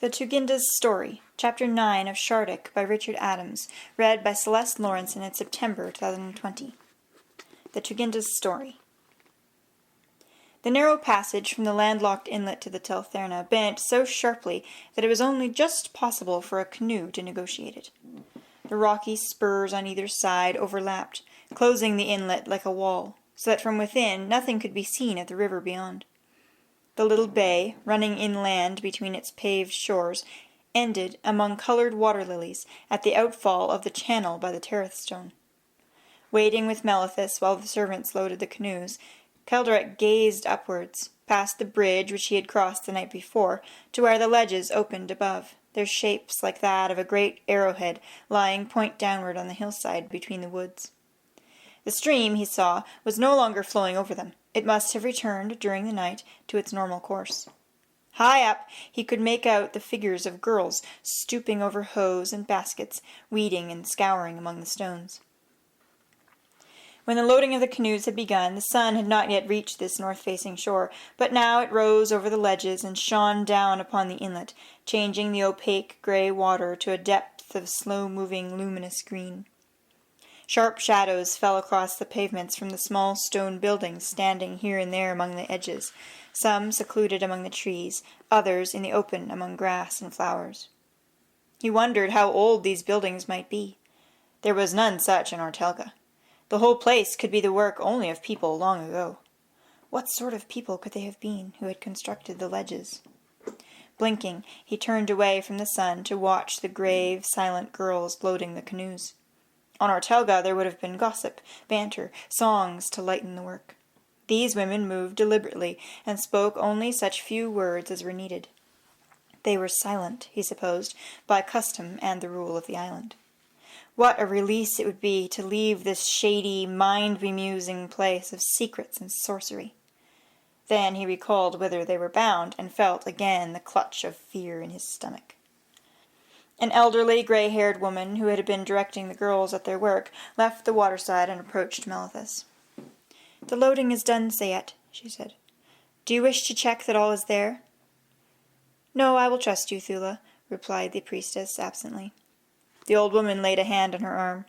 The Tuginda's Story, Chapter 9 of Shardik by Richard Adams, read by Celeste Lawrence in September 2020. The Tuginda's Story. The narrow passage from the landlocked inlet to the Teltherna bent so sharply that it was only just possible for a canoe to negotiate it. The rocky spurs on either side overlapped, closing the inlet like a wall, so that from within nothing could be seen of the river beyond. The little bay, running inland between its paved shores, ended among coloured water-lilies at the outfall of the channel by the Terrace-stone. Waiting with Melithus while the servants loaded the canoes, Keldrek gazed upwards, past the bridge which he had crossed the night before, to where the ledges opened above, their shapes like that of a great arrowhead lying point downward on the hillside between the woods. The stream, he saw, was no longer flowing over them. It must have returned, during the night, to its normal course. High up, he could make out the figures of girls stooping over hoes and baskets, weeding and scouring among the stones. When the loading of the canoes had begun, the sun had not yet reached this north-facing shore, but now it rose over the ledges and shone down upon the inlet, changing the opaque grey water to a depth of slow-moving luminous green. Sharp shadows fell across the pavements from the small stone buildings standing here and there among the edges, some secluded among the trees, others in the open among grass and flowers. He wondered how old these buildings might be. There was none such in Ortelga. The whole place could be the work only of people long ago. What sort of people could they have been who had constructed the ledges? Blinking, he turned away from the sun to watch the grave, silent girls loading the canoes. On Ortelga there would have been gossip, banter, songs to lighten the work. These women moved deliberately, and spoke only such few words as were needed. They were silent, he supposed, by custom and the rule of the island. What a release it would be to leave this shady, mind-bemusing place of secrets and sorcery. Then he recalled whither they were bound, and felt again the clutch of fear in his stomach. An elderly, grey-haired woman, who had been directing the girls at their work, left the waterside and approached Melithus. "The loading is done, Sayet," she said. "Do you wish to check that all is there?" "No, I will trust you, Thula," replied the priestess absently. The old woman laid a hand on her arm.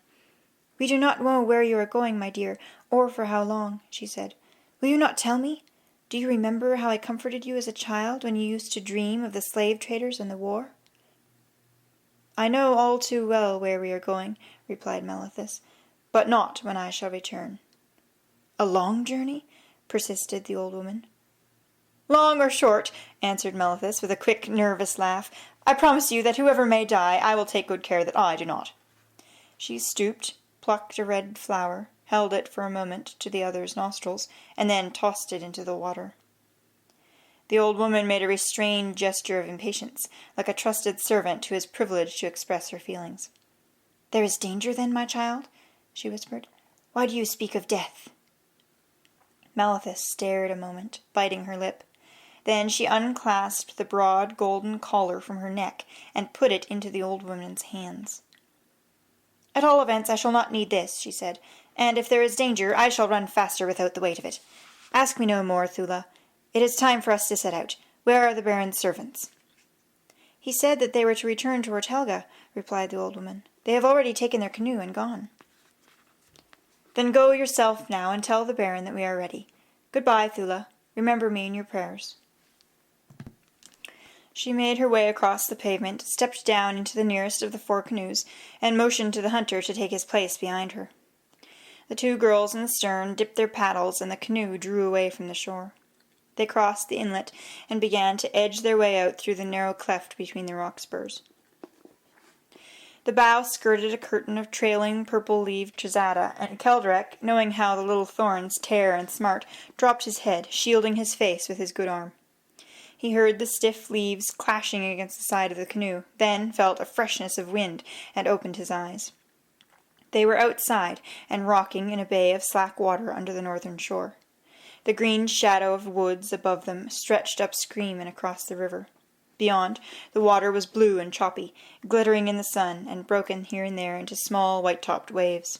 "We do not know where you are going, my dear, or for how long," she said. "Will you not tell me? Do you remember how I comforted you as a child when you used to dream of the slave traders and the war?" "I know all too well where we are going," replied Melithus, "but not when I shall return." "A long journey?" persisted the old woman. "Long or short," answered Melithus, with a quick, nervous laugh, "I promise you that whoever may die, I will take good care that I do not." She stooped, plucked a red flower, held it for a moment to the other's nostrils, and then tossed it into the water. The old woman made a restrained gesture of impatience, like a trusted servant who is privileged to express her feelings. "There is danger, then, my child?" she whispered. "Why do you speak of death?" Melithus stared a moment, biting her lip. Then she unclasped the broad golden collar from her neck and put it into the old woman's hands. "At all events, I shall not need this," she said, "and if there is danger, I shall run faster without the weight of it. Ask me no more, Thula. It is time for us to set out. Where are the Baron's servants?" "He said that they were to return to Ortelga," replied the old woman. "They have already taken their canoe and gone." "Then go yourself now and tell the Baron that we are ready. Goodbye, Thula. Remember me in your prayers." She made her way across the pavement, stepped down into the nearest of the 4 canoes, and motioned to the hunter to take his place behind her. The 2 girls in the stern dipped their paddles, and the canoe drew away from the shore. They crossed the inlet and began to edge their way out through the narrow cleft between the rock spurs. The bow skirted a curtain of trailing, purple-leaved trizada, and Keldrek, knowing how the little thorns tear and smart, dropped his head, shielding his face with his good arm. He heard the stiff leaves clashing against the side of the canoe, then felt a freshness of wind, and opened his eyes. They were outside, and rocking in a bay of slack water under the northern shore. The green shadow of woods above them stretched upstream and across the river. Beyond, the water was blue and choppy, glittering in the sun, and broken here and there into small white-topped waves.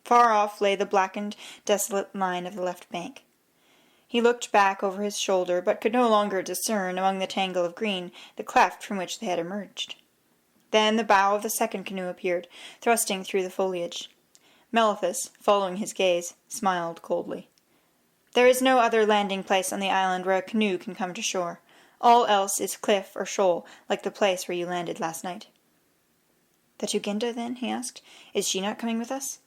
Far off lay the blackened, desolate line of the left bank. He looked back over his shoulder, but could no longer discern, among the tangle of green, the cleft from which they had emerged. Then the bow of the second canoe appeared, thrusting through the foliage. Meletus, following his gaze, smiled coldly. "There is no other landing place on the island where a canoe can come to shore. All else is cliff or shoal, like the place where you landed last night." "The Tuginda, then?" he asked. "Is she not coming with us?"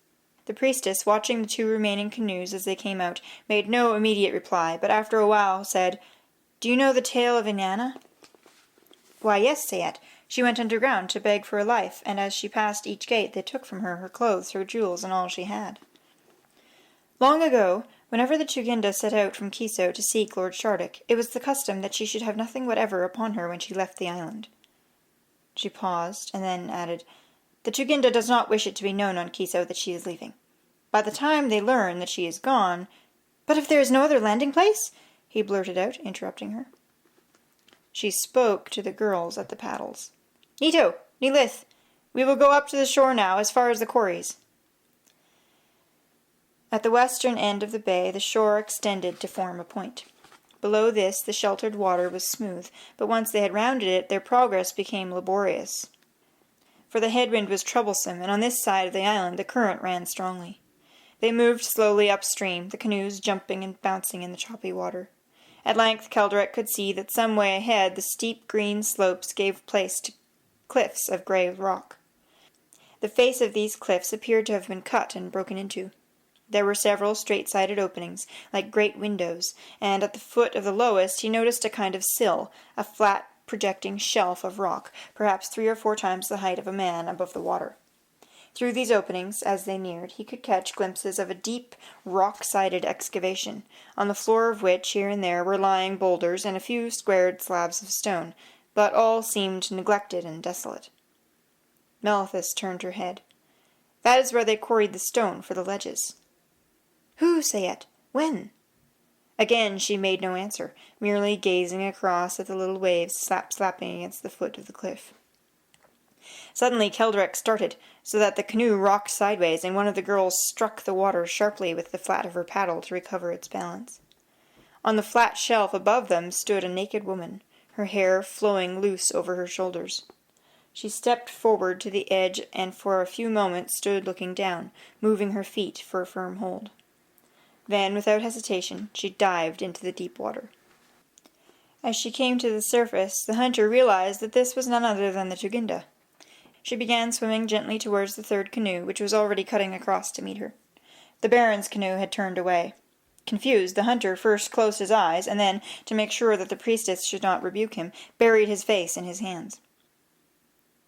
The priestess, watching the two remaining canoes as they came out, made no immediate reply, but after a while said, "Do you know the tale of Inanna?" "Why, yes, Sayet. She went underground to beg for her life, and as she passed each gate they took from her clothes, her jewels, and all she had." Long ago, whenever the Tuginda set out from Kiso to seek Lord Shardik, it was the custom that she should have nothing whatever upon her when she left the island. She paused, and then added, "The Tuginda does not wish it to be known on Kiso that she is leaving. By the time they learn that she is gone—" "But if there is no other landing place?" he blurted out, interrupting her. She spoke to the girls at the paddles. "Nito, Nilith, we will go up to the shore now, as far as the quarries." At the western end of the bay, the shore extended to form a point. Below this, the sheltered water was smooth, but once they had rounded it, their progress became laborious. For the headwind was troublesome, and on this side of the island the current ran strongly. They moved slowly upstream, the canoes jumping and bouncing in the choppy water. At length Keldrek could see that some way ahead the steep green slopes gave place to cliffs of grey rock. The face of these cliffs appeared to have been cut and broken into. There were several straight-sided openings, like great windows, and at the foot of the lowest he noticed a kind of sill, a flat, projecting shelf of rock, perhaps 3 or 4 times the height of a man above the water. Through these openings, as they neared, he could catch glimpses of a deep, rock-sided excavation, on the floor of which, here and there, were lying boulders and a few squared slabs of stone, but all seemed neglected and desolate. Meletus turned her head. "That is where they quarried the stone for the ledges." "Who, Sayet? When?" Again she made no answer, merely gazing across at the little waves slapping against the foot of the cliff. Suddenly Keldrek started, so that the canoe rocked sideways, and one of the girls struck the water sharply with the flat of her paddle to recover its balance. On the flat shelf above them stood a naked woman, her hair flowing loose over her shoulders. She stepped forward to the edge and for a few moments stood looking down, moving her feet for a firm hold. Then, without hesitation, she dived into the deep water. As she came to the surface, the hunter realized that this was none other than the Tuginda. She began swimming gently towards the third canoe, which was already cutting across to meet her. The Baron's canoe had turned away. Confused, the hunter first closed his eyes, and then, to make sure that the priestess should not rebuke him, buried his face in his hands.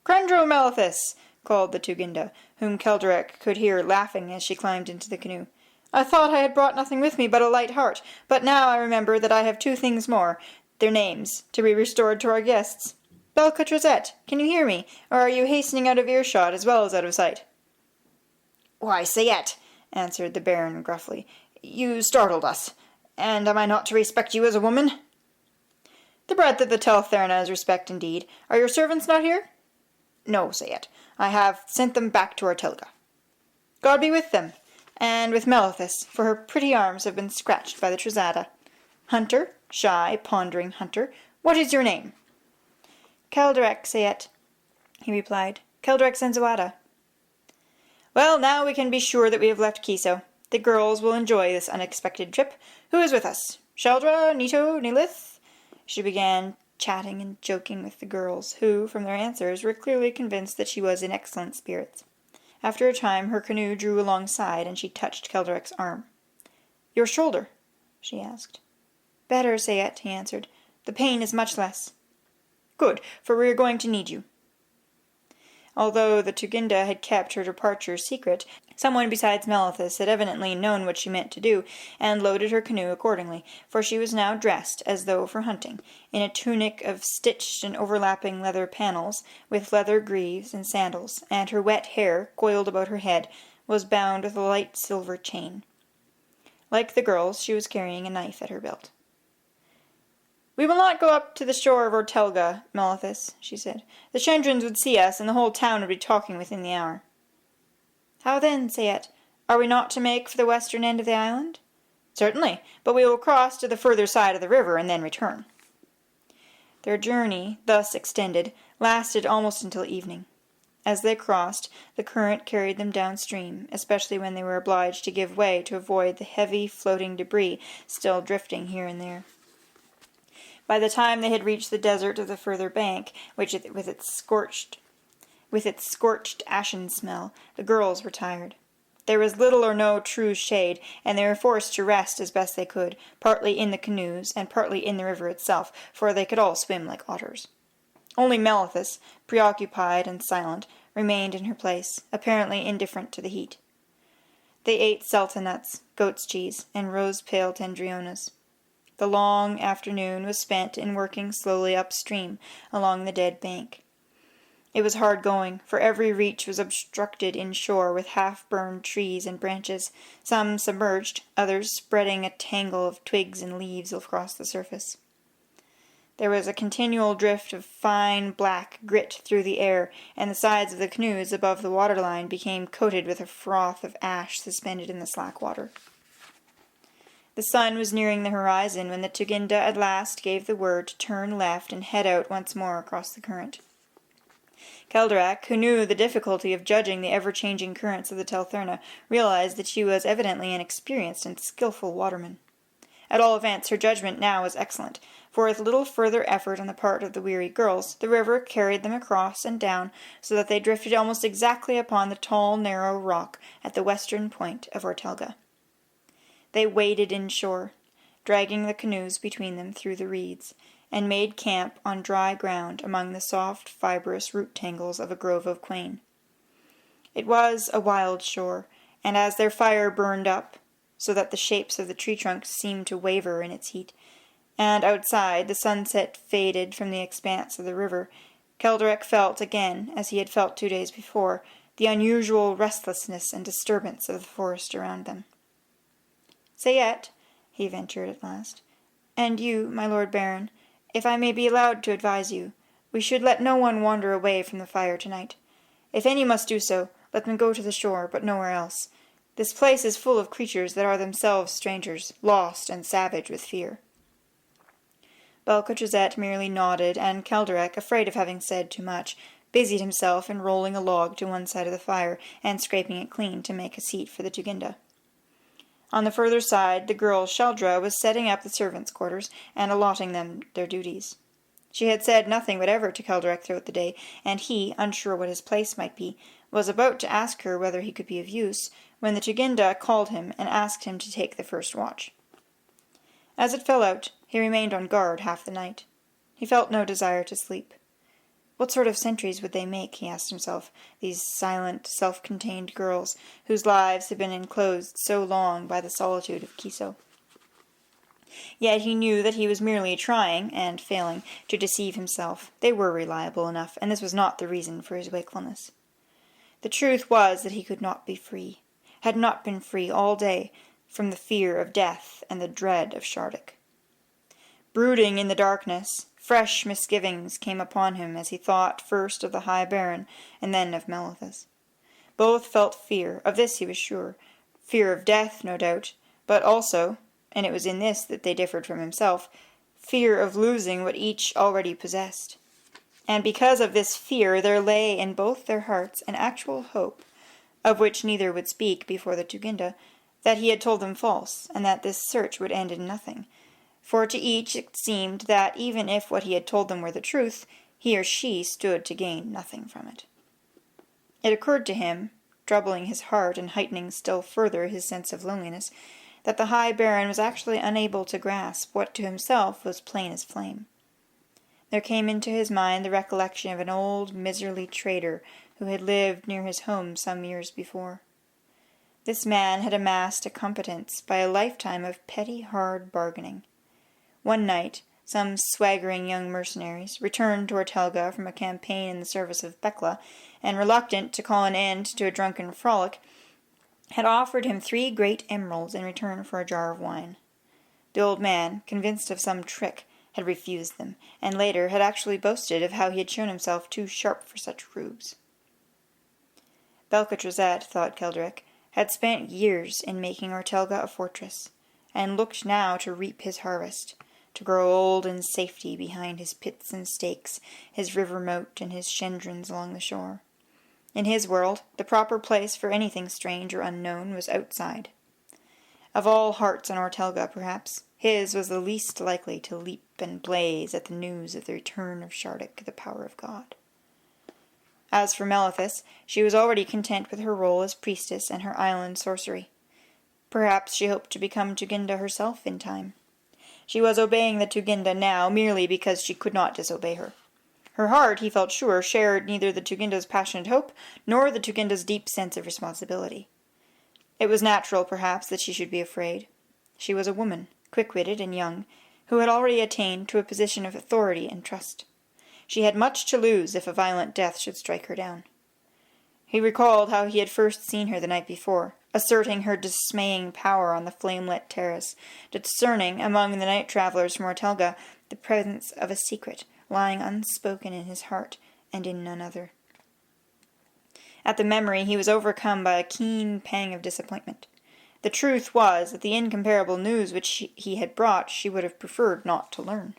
"Crendro Meletus!" called the Tuginda, whom Keldrek could hear laughing as she climbed into the canoe. "I thought I had brought nothing with me but a light heart, but now I remember that I have 2 things more, their names, to be restored to our guests. Belcatrazette, can you hear me, or are you hastening out of earshot as well as out of sight?" "Why, Sayet," answered the Baron gruffly, "you startled us, and am I not to respect you as a woman?" "The breadth of the Teltherna is respect indeed. Are your servants not here?" "No, Sayet. I have sent them back to our Telga." "God be with them, and with Meletus, for her pretty arms have been scratched by the Trazada. Hunter, shy, pondering hunter, what is your name?" "Keldrek, Sayet," he replied. "Keldrek Senzoada." "Well, now we can be sure that we have left Kiso. The girls will enjoy this unexpected trip. Who is with us? Sheldra, Nito, Nilith?" She began chatting and joking with the girls, who, from their answers, were clearly convinced that she was in excellent spirits. After a time her canoe drew alongside, and she touched Keldrek's arm. "Your shoulder?" she asked. "Better, Sayet," he answered. "The pain is much less." "Good, for we are going to need you." Although the Tuginda had kept her departure secret, someone besides Meletus had evidently known what she meant to do, and loaded her canoe accordingly, for she was now dressed, as though for hunting, in a tunic of stitched and overlapping leather panels, with leather greaves and sandals, and her wet hair, coiled about her head, was bound with a light silver chain. Like the girls, she was carrying a knife at her belt. "We will not go up to the shore of Ortelga, Meletus," she said. "The Chendrons would see us, and the whole town would be talking within the hour." "How then, Sayet? Are we not to make for the western end of the island?" "Certainly, but we will cross to the further side of the river and then return." Their journey, thus extended, lasted almost until evening. As they crossed, the current carried them downstream, especially when they were obliged to give way to avoid the heavy floating debris still drifting here and there. By the time they had reached the desert of the further bank, with its scorched ashen smell, the girls were tired. There was little or no true shade, and they were forced to rest as best they could, partly in the canoes and partly in the river itself, for they could all swim like otters. Only Melithus, preoccupied and silent, remained in her place, apparently indifferent to the heat. They ate seltzer-nuts, goat's cheese, and rose-pale tendrionas. The long afternoon was spent in working slowly upstream along the dead bank. It was hard going, for every reach was obstructed inshore with half-burned trees and branches, some submerged, others spreading a tangle of twigs and leaves across the surface. There was a continual drift of fine black grit through the air, and the sides of the canoes above the waterline became coated with a froth of ash suspended in the slack water. The sun was nearing the horizon when the Tuginda at last gave the word to turn left and head out once more across the current. Kelderak, who knew the difficulty of judging the ever-changing currents of the Teltherna, realized that she was evidently an experienced and skilful waterman. At all events, her judgment now was excellent, for with little further effort on the part of the weary girls, the river carried them across and down, so that they drifted almost exactly upon the tall, narrow rock at the western point of Ortelga. They waded inshore, dragging the canoes between them through the reeds, and made camp on dry ground among the soft, fibrous root tangles of a grove of quain. It was a wild shore, and as their fire burned up, so that the shapes of the tree trunks seemed to waver in its heat, and outside the sunset faded from the expanse of the river, Kelderek felt again, as he had felt 2 days before, the unusual restlessness and disturbance of the forest around them. "Sayet," he ventured at last, "and you, my Lord Baron, if I may be allowed to advise you, we should let no one wander away from the fire tonight. If any must do so, let them go to the shore, but nowhere else. This place is full of creatures that are themselves strangers, lost and savage with fear." Belcotrazet merely nodded, and Kelderek, afraid of having said too much, busied himself in rolling a log to one side of the fire and scraping it clean to make a seat for the Tuginda. On the further side, the girl Sheldra was setting up the servants' quarters and allotting them their duties. She had said nothing whatever to Kelderek throughout the day, and he, unsure what his place might be, was about to ask her whether he could be of use, when the Tuginda called him and asked him to take the first watch. As it fell out, he remained on guard half the night. He felt no desire to sleep. What sort of sentries would they make, he asked himself, these silent, self-contained girls, whose lives had been enclosed so long by the solitude of Kiso? Yet he knew that he was merely trying, and failing, to deceive himself. They were reliable enough, and this was not the reason for his wakefulness. The truth was that he could not be free, had not been free all day, from the fear of death and the dread of Shardik. Brooding in the darkness, fresh misgivings came upon him as he thought first of the High Baron and then of Melithus. Both felt fear, of this he was sure, fear of death, no doubt, but also, and it was in this that they differed from himself, fear of losing what each already possessed. And because of this fear there lay in both their hearts an actual hope, of which neither would speak before the Tuginda, that he had told them false, and that this search would end in nothing. For to each it seemed that, even if what he had told them were the truth, he or she stood to gain nothing from it. It occurred to him, troubling his heart and heightening still further his sense of loneliness, that the High Baron was actually unable to grasp what to himself was plain as flame. There came into his mind the recollection of an old, miserly trader who had lived near his home some years before. This man had amassed a competence by a lifetime of petty, hard bargaining. One night, some swaggering young mercenaries, returned to Ortelga from a campaign in the service of Bekla, and reluctant to call an end to a drunken frolic, had offered him 3 great emeralds in return for a jar of wine. The old man, convinced of some trick, had refused them, and later had actually boasted of how he had shown himself too sharp for such rubes. Belcotrazet, thought Kelderek, had spent years in making Ortelga a fortress, and looked now to reap his harvest, to grow old in safety behind his pits and stakes, his river moat, and his shendrons along the shore. In his world, the proper place for anything strange or unknown was outside. Of all hearts on Ortelga, perhaps, his was the least likely to leap and blaze at the news of the return of Shardik, the power of God. As for Melithus, she was already content with her role as priestess and her island sorcery. Perhaps she hoped to become Tuginda herself in time. She was obeying the Tuginda now merely because she could not disobey her. Her heart, he felt sure, shared neither the Tuginda's passionate hope nor the Tuginda's deep sense of responsibility. It was natural, perhaps, that she should be afraid. She was a woman, quick-witted and young, who had already attained to a position of authority and trust. She had much to lose if a violent death should strike her down. He recalled how he had first seen her the night before, asserting her dismaying power on the flame-lit terrace, discerning among the night travellers from Ortelga the presence of a secret lying unspoken in his heart and in none other. At the memory he was overcome by a keen pang of disappointment. The truth was that the incomparable news which he had brought she would have preferred not to learn.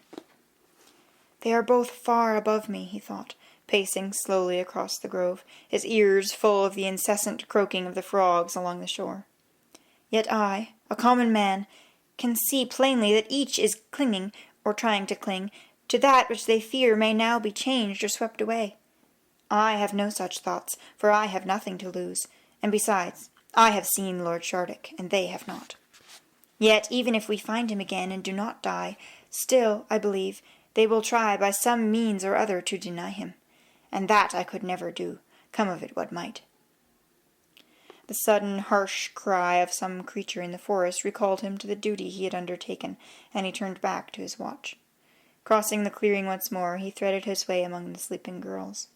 "They are both far above me," he thought, pacing slowly across the grove, his ears full of the incessant croaking of the frogs along the shore. "Yet I, a common man, can see plainly that each is clinging, or trying to cling, to that which they fear may now be changed or swept away. I have no such thoughts, for I have nothing to lose, and besides, I have seen Lord Shardik, and they have not. Yet, even if we find him again and do not die, still, I believe, they will try by some means or other to deny him, and that I could never do, come of it what might." The sudden harsh cry of some creature in the forest recalled him to the duty he had undertaken, and he turned back to his watch. Crossing the clearing once more, he threaded his way among the sleeping girls.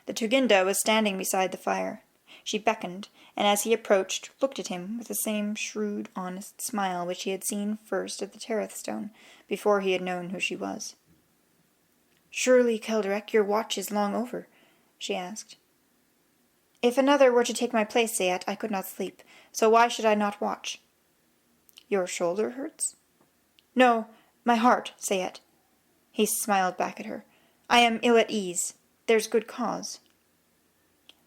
The Tuginda was standing beside the fire. She beckoned, and as he approached, looked at him with the same shrewd, honest smile which he had seen first at the Terrathstone, before he had known who she was. "Surely, Kelderek, your watch is long over?" she asked. "If another were to take my place, Sayet, I could not sleep, so why should I not watch?" "Your shoulder hurts?" "No, my heart, Sayet." He smiled back at her. "I am ill at ease. There's good cause."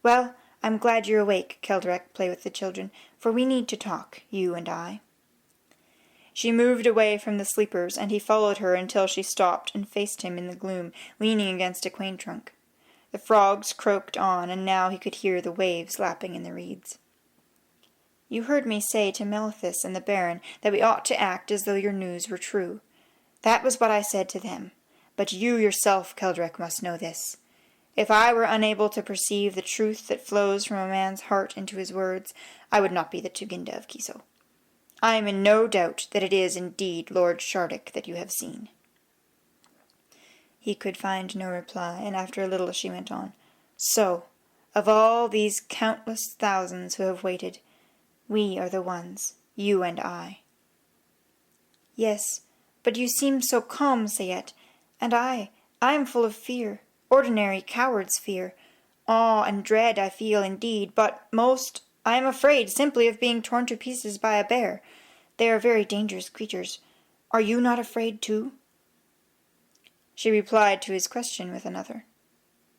"Well, I'm glad you're awake, Kelderek, play with the children, for we need to talk, you and I." She moved away from the sleepers, and he followed her until she stopped and faced him in the gloom, leaning against a quain trunk. The frogs croaked on, and now he could hear the waves lapping in the reeds. "You heard me say to Melithus and the Baron that we ought to act as though your news were true. That was what I said to them. But you yourself, Kelderek, must know this. If I were unable to perceive the truth that flows from a man's heart into his words, I would not be the Tuginda of Kiso. I am in no doubt that it is indeed Lord Shardik that you have seen." He could find no reply, and after a little she went on. "So, of all these countless thousands who have waited, we are the ones, you and I." "Yes, but you seem so calm, Sayet, and I am full of fear. Ordinary coward's fear. Awe and dread I feel indeed, but most I am afraid simply of being torn to pieces by a bear. They are very dangerous creatures. Are you not afraid too?" She replied to his question with another.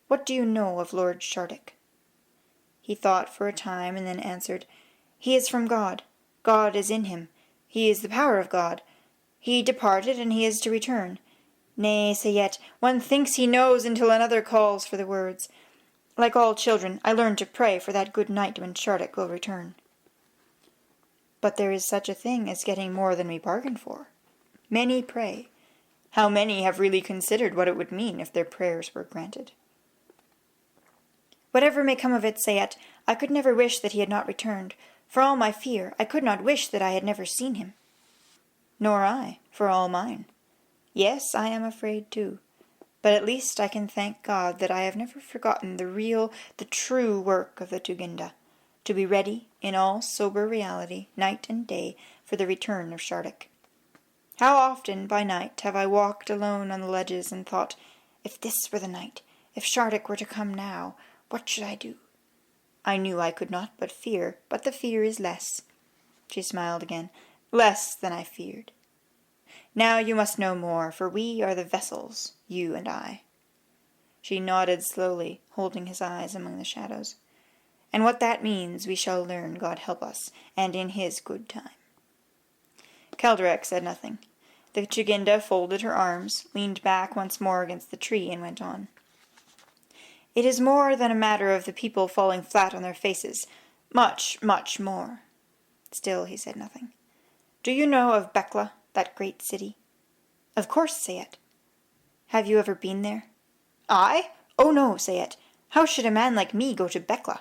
"What do you know of Lord Shardik?" He thought for a time and then answered, "He is from God. God is in him. He is the power of God. He departed and he is to return. Nay, Sayet, one thinks he knows until another calls for the words. Like all children, I learned to pray for that good night when Shardik will return." "But there is such a thing as getting more than we bargain for. Many pray. How many have really considered what it would mean if their prayers were granted?" "Whatever may come of it, Sayet, I could never wish that he had not returned. For all my fear, I could not wish that I had never seen him." "Nor I, for all mine. Yes, I am afraid too. But at least I can thank God that I have never forgotten the true work of the Tuginda, to be ready, in all sober reality, night and day, for the return of Shardik. How often by night have I walked alone on the ledges and thought, if this were the night, if Shardik were to come now, what should I do? I knew I could not but fear, but the fear is less. she smiled again. Less than I feared. Now you must know more, for we are the vessels, you and I. She nodded slowly, holding his eyes among the shadows. And what that means we shall learn, God help us, and in his good time. Kelderek said nothing. The Tuginda folded her arms, leaned back once more against the tree, and went on. It is more than a matter of the people falling flat on their faces. Much, much more. Still he said nothing. Do you know of Bekla, that great city? Of course, Sayet. Have you ever been there? I? Oh no, Sayet. How should a man like me go to Bekla?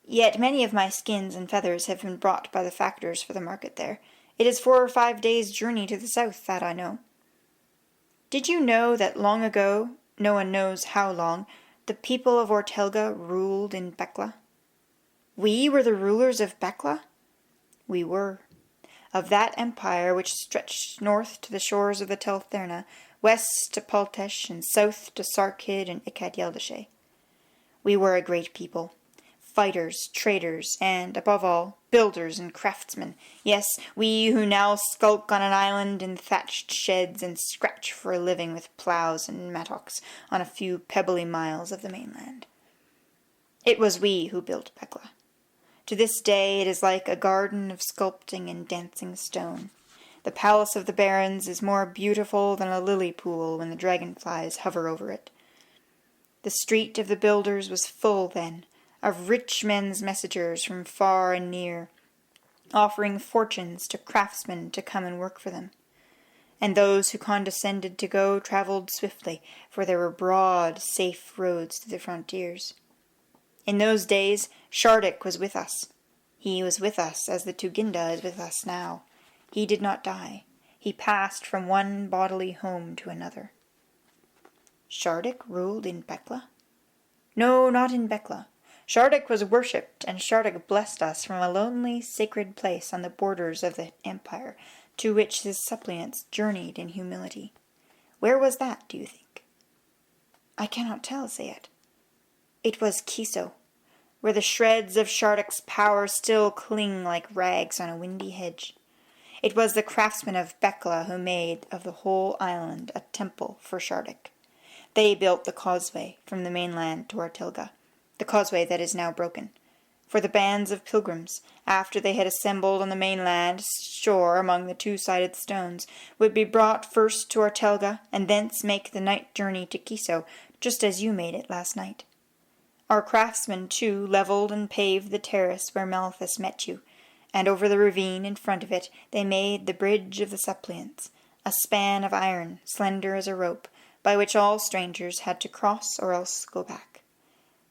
Yet many of my skins and feathers have been brought by the factors for the market there. It is 4 or 5 days' journey to the south, that I know. Did you know that long ago, no one knows how long, the people of Ortelga ruled in Bekla? We were the rulers of Bekla? We were. Of that empire which stretched north to the shores of the Teltherna, west to Paltesh, and south to Sarkid and Ikad Yeldashe. We were a great people. Fighters, traders, and, above all, builders and craftsmen. Yes, we who now skulk on an island in thatched sheds and scratch for a living with ploughs and mattocks on a few pebbly miles of the mainland. It was we who built Bekla. To this day it is like a garden of sculpting and dancing stone. The palace of the barons is more beautiful than a lily pool when the dragonflies hover over it. The street of the builders was full then, of rich men's messengers from far and near, offering fortunes to craftsmen to come and work for them. And those who condescended to go travelled swiftly, for there were broad, safe roads to the frontiers. In those days Shardik was with us. He was with us as the Tuginda is with us now. He did not die. He passed from one bodily home to another. Shardik ruled in Bekla? No, not in Bekla. Shardik was worshipped, and Shardik blessed us from a lonely, sacred place on the borders of the empire, to which his suppliants journeyed in humility. Where was that, do you think? I cannot tell, Sayet. It was Kiso, where the shreds of Shardik's power still cling like rags on a windy hedge. It was the craftsmen of Bekla who made of the whole island a temple for Shardik. They built the causeway from the mainland to Ortelga, the causeway that is now broken, for the bands of pilgrims, after they had assembled on the mainland shore among the two-sided stones, would be brought first to Ortelga, and thence make the night journey to Kiso, just as you made it last night. Our craftsmen, too, levelled and paved the terrace where Malthus met you, and over the ravine in front of it they made the bridge of the suppliants, a span of iron, slender as a rope, by which all strangers had to cross or else go back.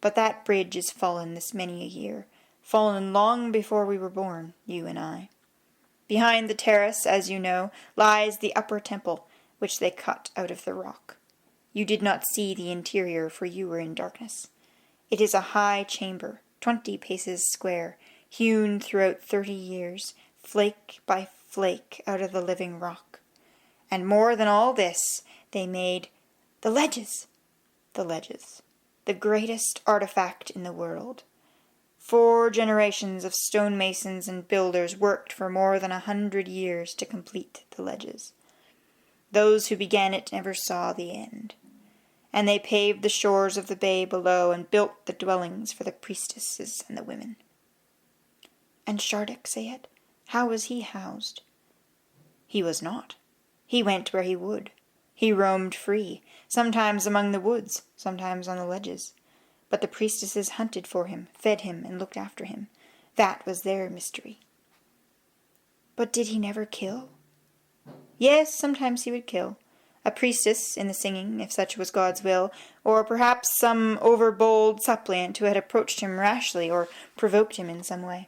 But that bridge is fallen this many a year, fallen long before we were born, you and I. Behind the terrace, as you know, lies the upper temple, which they cut out of the rock. You did not see the interior, for you were in darkness. It is a high chamber, 20 paces square, hewn throughout 30 years, flake by flake out of the living rock. And more than all this, they made the ledges, the greatest artifact in the world. 4 generations of stonemasons and builders worked for more than 100 years to complete the ledges. Those who began it never saw the end. And they paved the shores of the bay below and built the dwellings for the priestesses and the women. And Shardik, Sayet, how was he housed? He was not. He went where he would. He roamed free, sometimes among the woods, sometimes on the ledges. But the priestesses hunted for him, fed him, and looked after him. That was their mystery. But did he never kill? Yes, sometimes he would kill. A priestess in the singing, if such was God's will, or perhaps some overbold suppliant who had approached him rashly or provoked him in some way.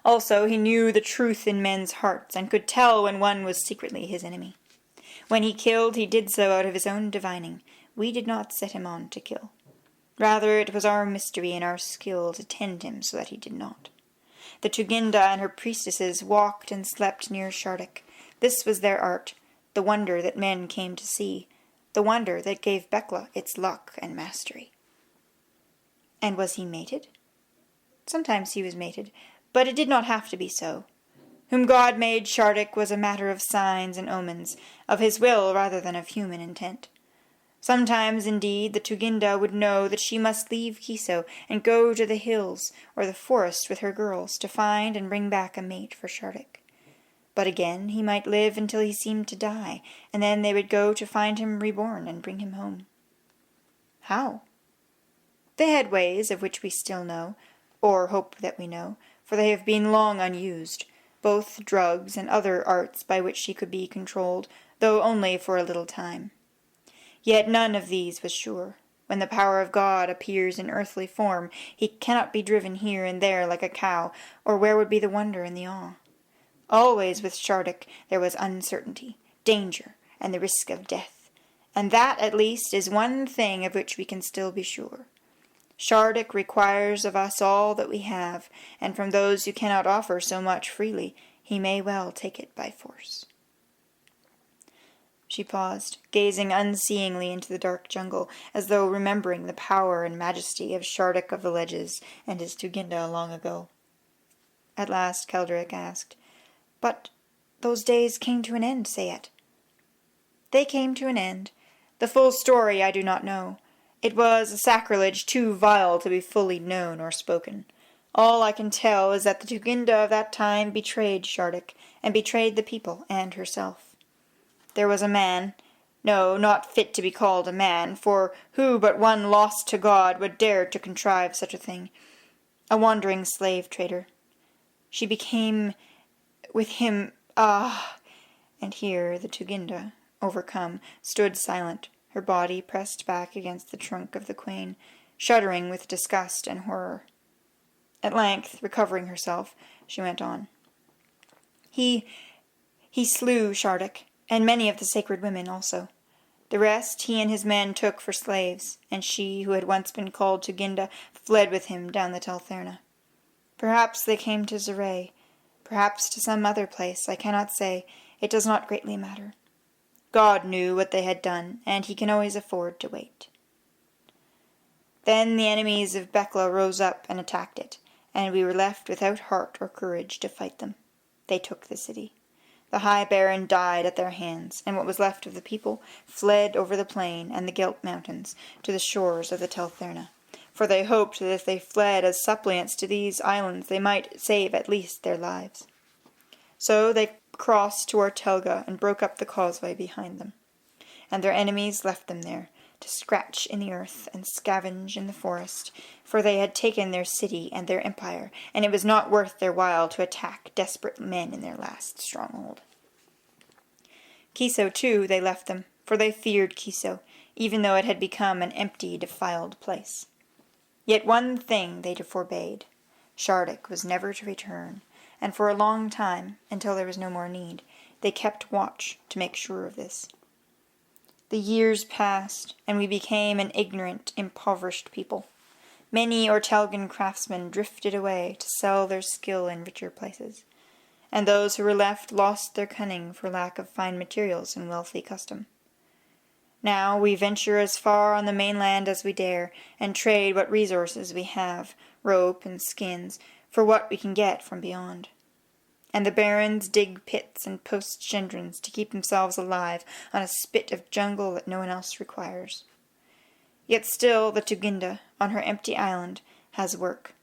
Also, he knew the truth in men's hearts, and could tell when one was secretly his enemy. When he killed, he did so out of his own divining. We did not set him on to kill. Rather, it was our mystery and our skill to tend him so that he did not. The Tuginda and her priestesses walked and slept near Shardik. This was their art, the wonder that men came to see, the wonder that gave Bekla its luck and mastery. And was he mated? Sometimes he was mated, but it did not have to be so. Whom God made Shardik was a matter of signs and omens, of his will rather than of human intent. Sometimes, indeed, the Tuginda would know that she must leave Kiso and go to the hills or the forest with her girls to find and bring back a mate for Shardik. But again he might live until he seemed to die, and then they would go to find him reborn and bring him home. How? They had ways of which we still know, or hope that we know, for they have been long unused, both drugs and other arts by which she could be controlled, though only for a little time. Yet none of these was sure. When the power of God appears in earthly form, he cannot be driven here and there like a cow, or where would be the wonder and the awe? Always with Shardik there was uncertainty, danger, and the risk of death, and that at least is one thing of which we can still be sure. Shardik requires of us all that we have, and from those who cannot offer so much freely, he may well take it by force. She paused, gazing unseeingly into the dark jungle, as though remembering the power and majesty of Shardik of the Ledges and his Tuginda long ago. At last Keldric asked, "But those days came to an end, Sayet." "They came to an end. The full story I do not know. It was a sacrilege too vile to be fully known or spoken. All I can tell is that the Tuginda of that time betrayed Shardik, and betrayed the people and herself. There was a man, no, not fit to be called a man, for who but one lost to God would dare to contrive such a thing? A wandering slave-trader. She became with him, and here the Tuginda, overcome, stood silent, her body pressed back against the trunk of the quain, shuddering with disgust and horror. At length, recovering herself, she went on. He slew Shardik, and many of the sacred women also. The rest he and his men took for slaves, and she, who had once been called Tuginda, fled with him down the Teltherna. Perhaps they came to Zeray, perhaps to some other place, I cannot say, it does not greatly matter. God knew what they had done, and he can always afford to wait. Then the enemies of Bekla rose up and attacked it, and we were left without heart or courage to fight them. They took the city. The High Baron died at their hands, and what was left of the people fled over the plain and the Gelt Mountains to the shores of the Teltherna, for they hoped that if they fled as suppliants to these islands they might save at least their lives. So they crossed to Ortelga and broke up the causeway behind them, and their enemies left them there, to scratch in the earth and scavenge in the forest, for they had taken their city and their empire, and it was not worth their while to attack desperate men in their last stronghold. Kiso, too, they left them, for they feared Kiso, even though it had become an empty, defiled place. Yet one thing they forbade. Shardik was never to return, and for a long time, until there was no more need, they kept watch to make sure of this. The years passed, and we became an ignorant, impoverished people. Many Ortelgan craftsmen drifted away to sell their skill in richer places, and those who were left lost their cunning for lack of fine materials and wealthy custom. Now we venture as far on the mainland as we dare, and trade what resources we have, rope and skins, for what we can get from beyond. And the barons dig pits and post gendrons to keep themselves alive on a spit of jungle that no one else requires. Yet still the Tuginda, on her empty island, has work.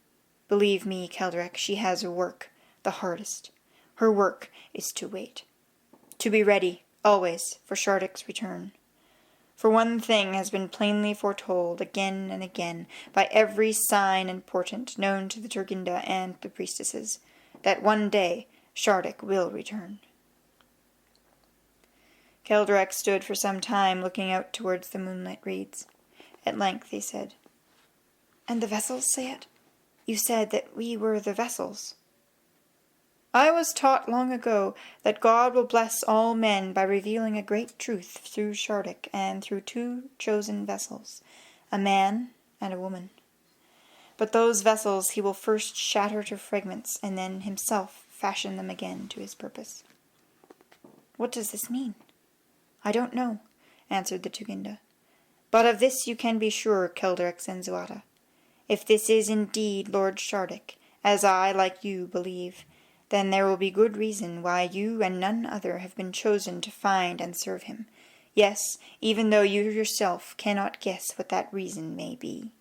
Believe me, Keldric, she has work, the hardest. Her work is to wait. To be ready, always, for Shardik's return. For one thing has been plainly foretold again and again by every sign and portent known to the Tuginda and the priestesses, that one day Shardik will return. Keldric stood for some time looking out towards the moonlit reeds. At length he said, "And the vessels, Sayet? You said that we were the vessels." "I was taught long ago that God will bless all men by revealing a great truth through Shardik and through two chosen vessels, a man and a woman. But those vessels he will first shatter to fragments, and then himself fashion them again to his purpose." "What does this mean?" "I don't know," answered the Tuginda. "But of this you can be sure, Keldric Zenzuata. If this is indeed Lord Shardik, as I, like you, believe, then there will be good reason why you and none other have been chosen to find and serve him. Yes, even though you yourself cannot guess what that reason may be.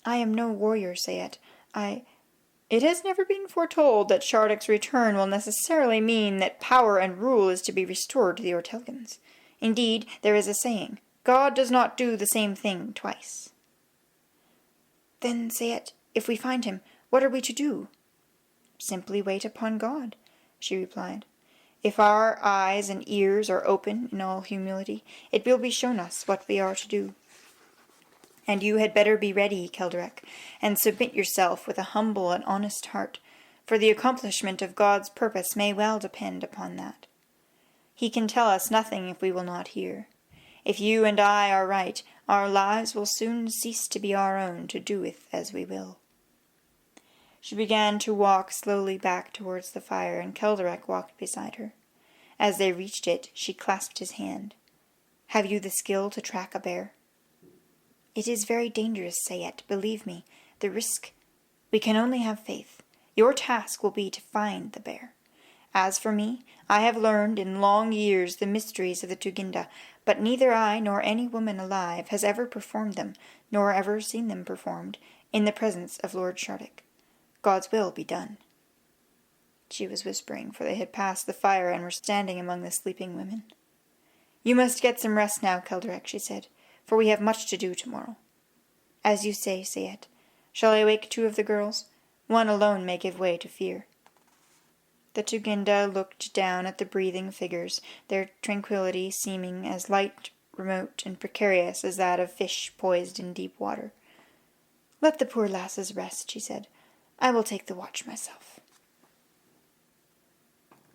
I am no warrior, Sayet. It has never been foretold that Shardik's return will necessarily mean that power and rule is to be restored to the Ortelgans. Indeed, there is a saying, God does not do the same thing twice. Then, Sayet, if we find him, what are we to do? Simply wait upon God, she replied. If our eyes and ears are open in all humility, it will be shown us what we are to do. And you had better be ready, Kelderek, and submit yourself with a humble and honest heart, for the accomplishment of God's purpose may well depend upon that. He can tell us nothing if we will not hear. If you and I are right, our lives will soon cease to be our own to do with as we will. She began to walk slowly back towards the fire, and Kelderek walked beside her. As they reached it, she clasped his hand. Have you the skill to track a bear? It is very dangerous, Sayet, believe me. The risk. We can only have faith. Your task will be to find the bear. As for me, I have learned in long years the mysteries of the Tuginda, but neither I nor any woman alive has ever performed them, nor ever seen them performed, in the presence of Lord Shardik. God's will be done. She was whispering, for they had passed the fire and were standing among the sleeping women. You must get some rest now, Kelderek, she said, for we have much to do tomorrow. As you say, Sayet. Shall I wake 2 of the girls? One alone may give way to fear. The Tuginda looked down at the breathing figures, their tranquillity seeming as light, remote, and precarious as that of fish poised in deep water. Let the poor lasses rest, she said. I will take the watch myself.